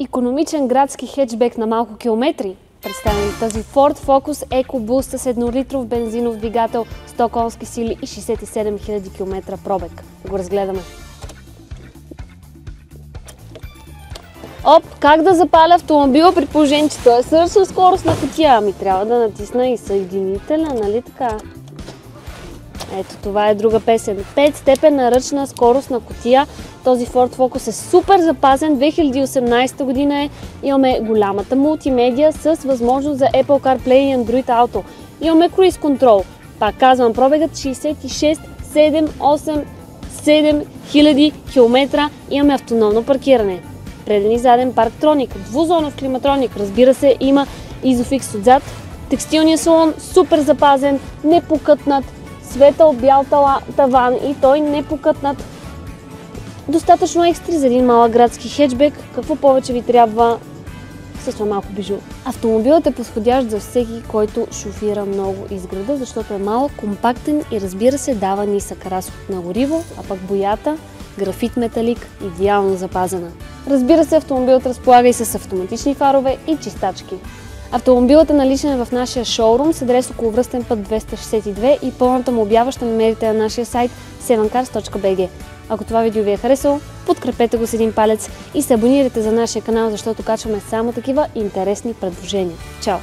Икономичен градски хетчбек на малко километри. Представени тази Ford Focus EcoBoost с 1-литров бензинов двигател, 100 конски сили и 67 000 км пробег. Да го разгледаме. Как да запаля автомобила при положение, че той е също скоростна кутия? Ами трябва да натисна и съединителя, нали така? Ето, това е друга песен. 5-степенна ръчна скоростна кутия. Този Ford Focus е супер запазен. 2018 година е. Имаме голямата мултимедия с възможност за Apple CarPlay и Android Auto. Имаме Cruise Control. Пак казвам, пробегът 66-7-8-7 000 км. Имаме автономно паркиране. Преден и заден парктроник, двузонов климатроник. Разбира се, има Isofix отзад. Текстилният салон супер запазен, непокътнат. Светъл бял таван и той не покътнат. Достатъчно екстри за един малък градски хетчбек. Какво повече ви трябва с това малко бижу? Автомобилът е подходящ за всеки, който шофира много из града, защото е малък, компактен и разбира се дава нисък разход на гориво, а пък боята графит металик идеално запазена. Разбира се, автомобилът разполага и с автоматични фарове и чистачки. Автомобилът е наличен в нашия шоурум с адрес Околовръстен път 262 и пълната му обява ще намерите на нашия сайт 7cars.bg. Ако това видео ви е харесало, подкрепете го с един палец и се абонирайте за нашия канал, защото качваме само такива интересни предложения. Чао!